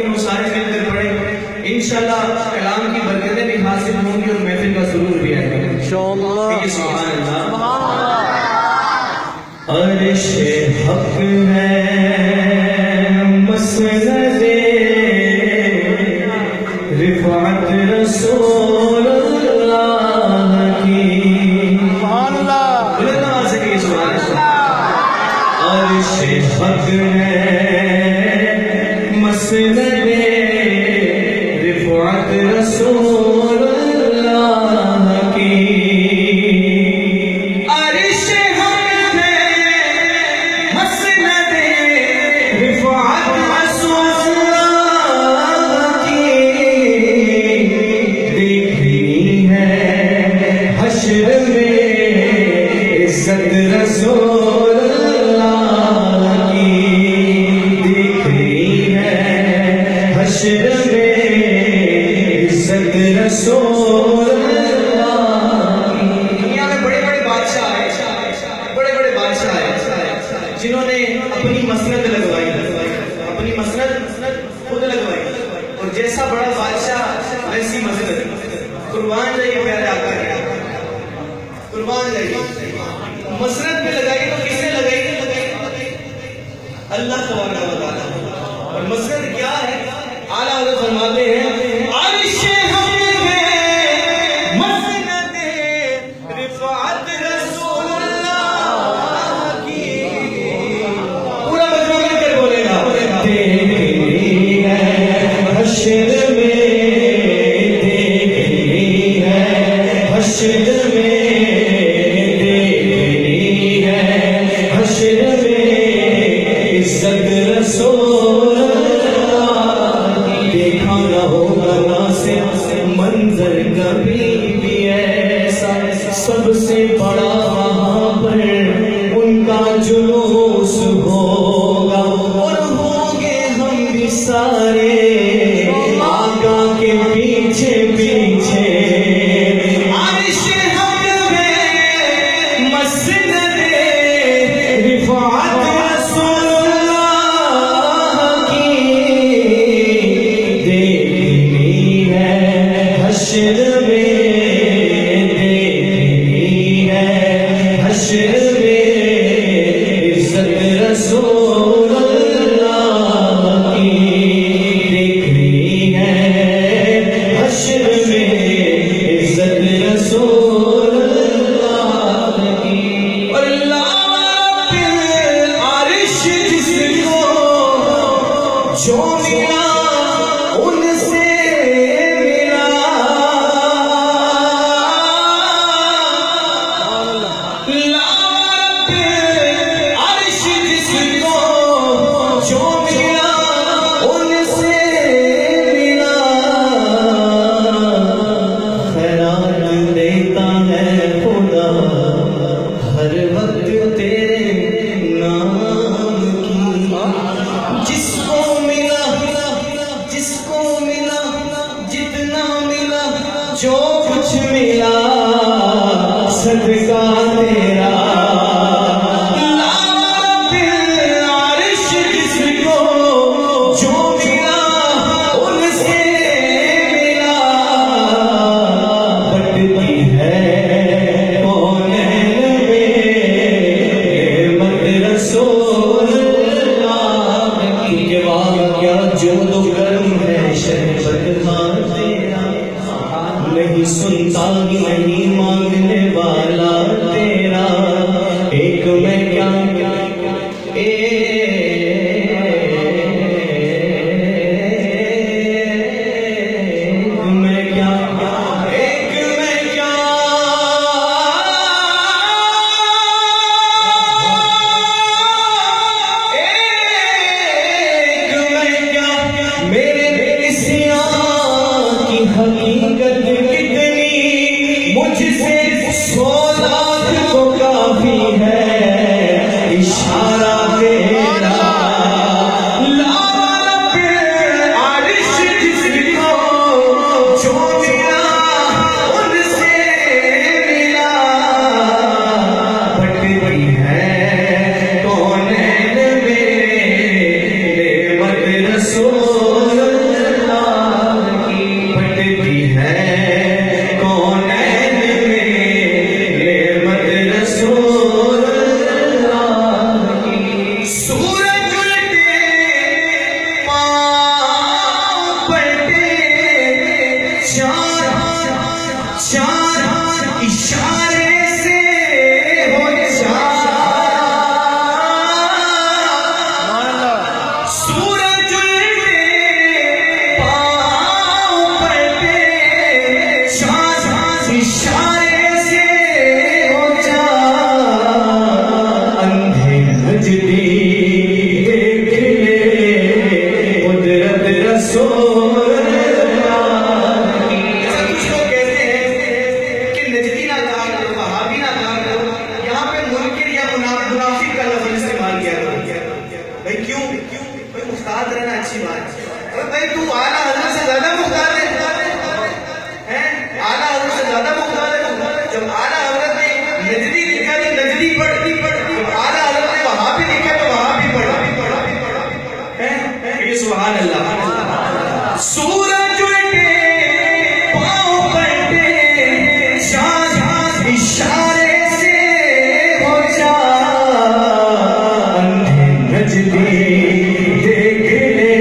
لیکن وہ سارے مل کر پڑھیں، انشاءاللہ کلام کی برکتیں بھی حاصل ہوں گی اور محفل کا سرور بھی آئے گا انشاءاللہ۔ سبحان اللہ۔ عرش حق ہے مسند رفعت رسول اللہ کی، سبحان اللہ، بلند آواز سے کہیے سبحان اللہ۔ عرش حق ہے مسند رفعت رسول اللہ کی، عرش حق ہے مسند رفعت رسول اللہ کی، دیکھنی ہے حشر میں عزت رسول اللہ کی، دیکھنی ہے حشر میں عزت رسول اللہ کی۔ دنیا میں بڑے بڑے بادشاہ آئے، بڑے بڑے بادشاہ آئے جنہوں نے اپنی مسند لگوائی، اپنی مسند خود لگوائی، اور جیسا بڑا بادشاہ ویسی مسند۔ قربان جائیے پیارے آقا کے، قربان جائیے۔ مسند پہ لگائی تو کس نے لگائی؟ اللہ تبارک و تعالیٰ۔ اور مسند کیا ہے؟ اعلیٰ حضرت فرماتے ہیں عرش حق ہے مسند رفعت رسول اللہ کی، پورا مجمع مل کر بولے گا، دیکھنی ہے حشر میں، دیکھنی ہے حشر میں، دیکھنی ہے حشر میں عزت رسول اللہ۔ دیکھا نہ ہوگا ناصر منظر کبھی بھی ایسا، سب سے بڑا وہاں پر ان کا جلوس ہوگا، اور ہوں گے ہم بھی سارے آقا کے پیچھے پیچھے۔ عرش حق ہے مسند رفعت رسول اللہ کی، دیکھنی ہے حشر میں، دیکھنی ہے حشر میں عزت رسول اللہ کی، دیکھنی ہے حشر میں عزت رسول اللہ کی۔ اور اللہ عرش جس کو جو ملا ان سے ملا، عرش جس کو جو ملا ان سے ملا، خیرات دیتا ہے خدا ہر وقت تیرے نام کی، جس کو ملا، جس کو ملا، جتنا ملا، جو کچھ ملا صدقہ تیرا۔ عرش جس کو جو ملا ان سے ملا، بٹتی ہے کونین میں مد رسول اللہ کی، کہ واقعہ جو تو کرم ہے شہبت خان تیرا، نہیں سنتا نہیں مانگنے والا تیرا، ایک میں کیا حقیقت کتنی مجھ سے رسول اللہ کی۔ کچھ لوگ کہتے ہیں کہ نجدی نہ کہا کرو، وہابی نہ کہا کرو، یہاں پہ منکر یا منافق کا لفظ استعمال کیا کرو۔ بھائی کیوں؟ بھائی محتاط رہنا اچھی بات ہے۔ بھائی تو اعلیٰ حضرت سے زیادہ محتاط ہے، اعلیٰ حضرت سے زیادہ محتاط ہے۔ جب اعلیٰ حضرت نے نجدی لکھا تو نجدی پڑھ، جب اعلیٰ حضرت نے وہابی لکھا تو وہابی پڑھ۔ سبحان اللہ۔ سورج الٹے پاؤں پلٹے شاہ اشارے سے ہو جا، نجدی دیکھ لے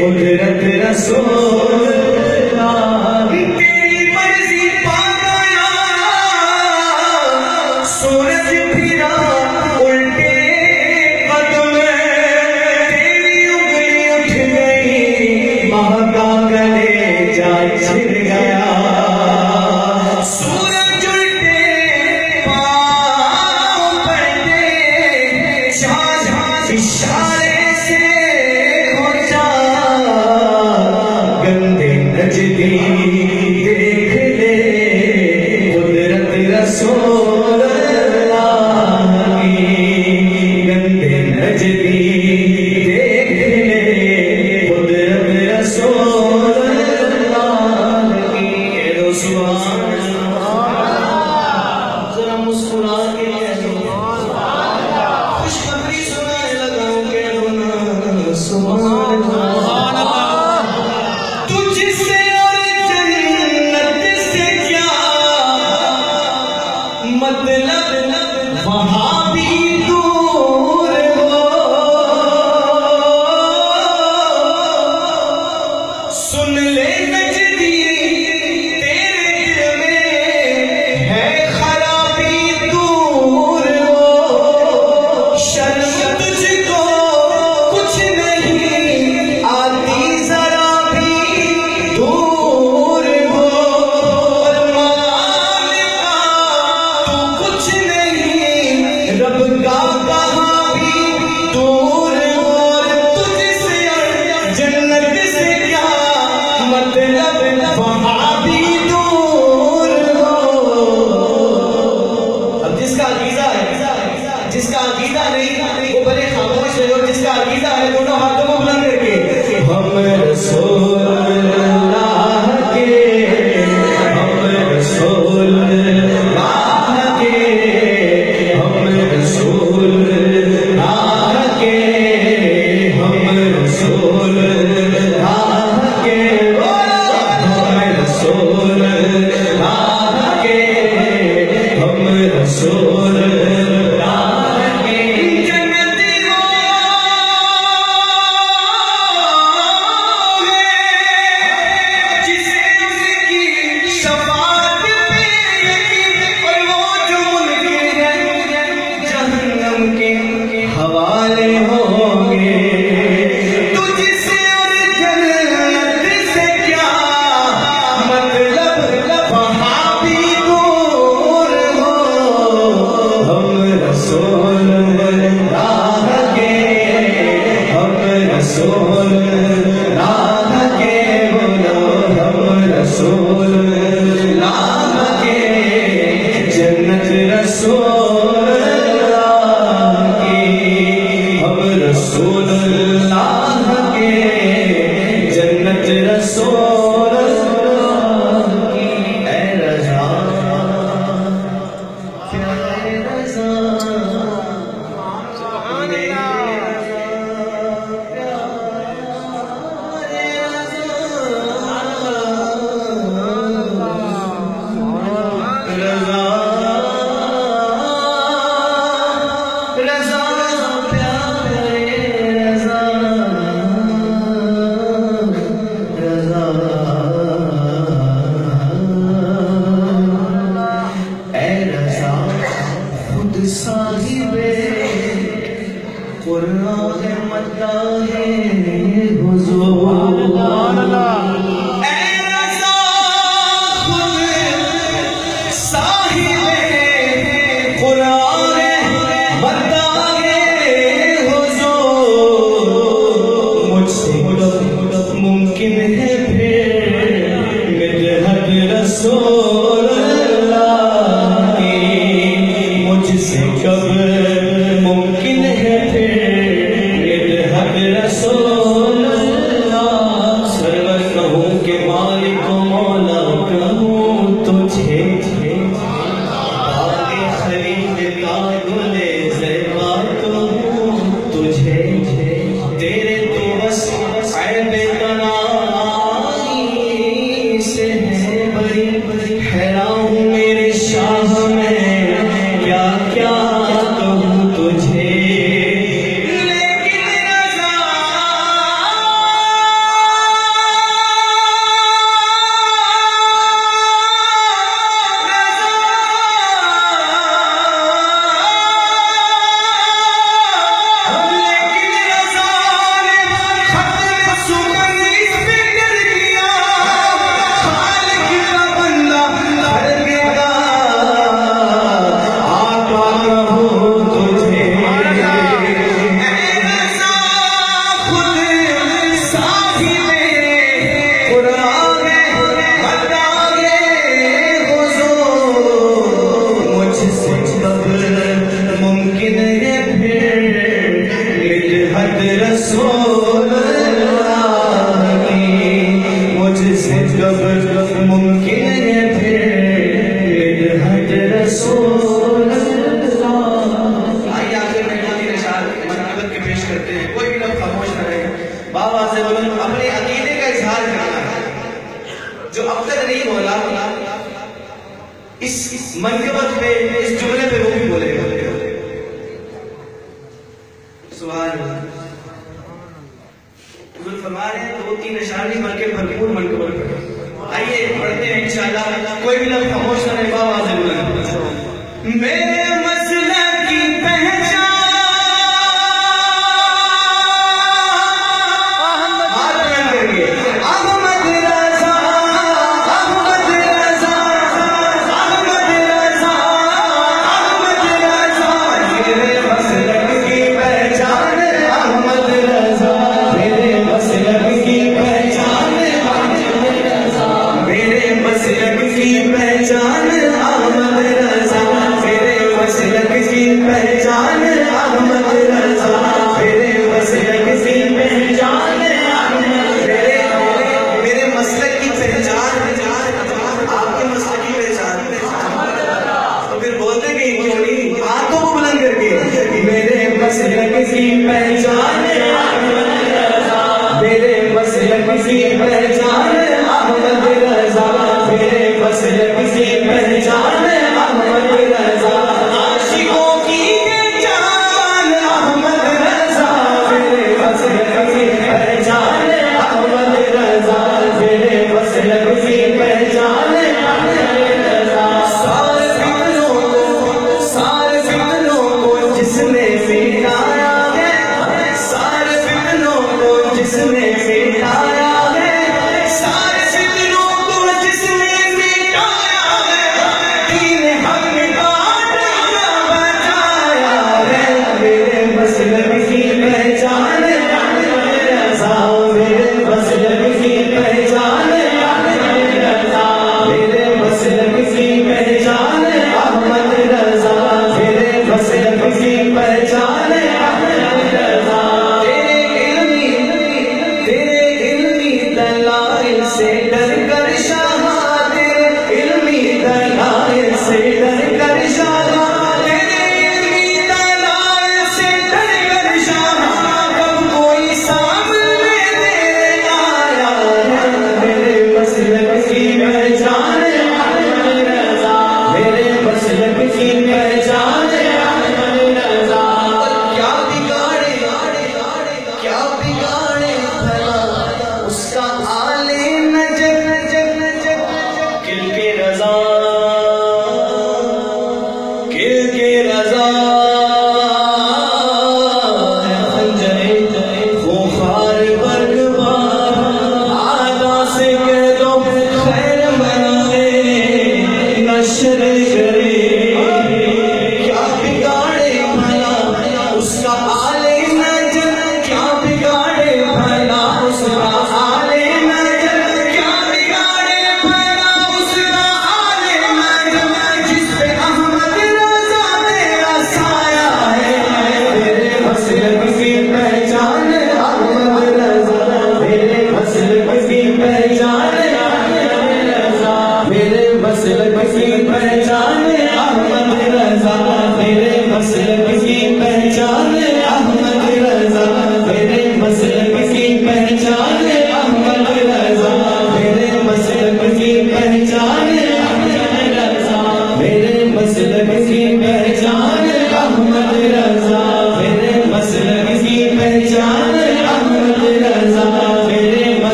قدرت رسول اللہ کی۔ تیری مرضی پا گیا سورج پھرا الٹے قدم، تیری انگلی اٹھ گئی مہکا گلے جا چھڑ گیا، سورج الٹے پاؤں پلٹے شاہ اشارے سے ہو جا، گندے نجدی دیکھ لے قدرت رسول اللہ کی۔ گندے نجدی دیکھ لے قدرت رسول اللہ کی۔ کہہ دو سبحان اللہ، ذرا مسکرا کے کہہ دو خوشخبری سنانے لگا ہوں، کہہ دو نا سبحان اللہ۔ تجھ سے اور جنت سے کیا مطلب، وہاں بھی دور ہو، سن لے نجدی تیرے دل میں ہے خرابی دور ہو، شرم تجھ کو کچھ نہیں آتی ذرا بھی دور ہو، اور مال کا تو کچھ نہیں رب کا کہاں بھی دور ہو، تجھ سے اور جنت سے کیا مطلب، وہاں بھی دور ہو۔ اب جس کا عقیدہ ہے، جس کا عقیدہ نہیں وہ بھلے خاموش ہے، اور جس کا عقیدہ ہے دونوں ہاتھوں کو بلند کر کے ہم رسول اللہ کے، ہم رسول اللہ کے، ہم رسول اللہ کے، ہم رسول اللہ کے، ہم رسول اللہ کے، ہم رسول اللہ کے۔ جنتی ہو جسے اس کی شفاعت پہ یقین، اور وہ جو منکر ہیں جہنم کے حوالے ہوں گے۔ تجھ سے اور جنت سے کیا مطلب، وہاں بھی دور ہو، ہم رسول اللہ کے، ہم رسول اللہ کے، بولو ہم رسول اللہ کے، جنت رسول اللہ کی، ہم رسول اللہ کے، جنت رسول اللہ کی۔ اے رضا پیارے رضا، میرے رضا پیارے اپنے عقیدے کا اظہار کرنا ہے جو اب تک نہیں بولا اس منقبت پہ اس جملے پہ وہ بھی بولے گا. سبحان اللہ. حضور فرما رہے ہیں 2-3 اشعار نہیں بلکہ بھرپور منقبت پہ. آئیے پڑھتے ہیں انشاءاللہ. کوئی بھی لفظ خاموش نہ رہے. آواز بلند. میرے مسلک کی پہچان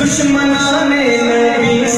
دشمنان نبی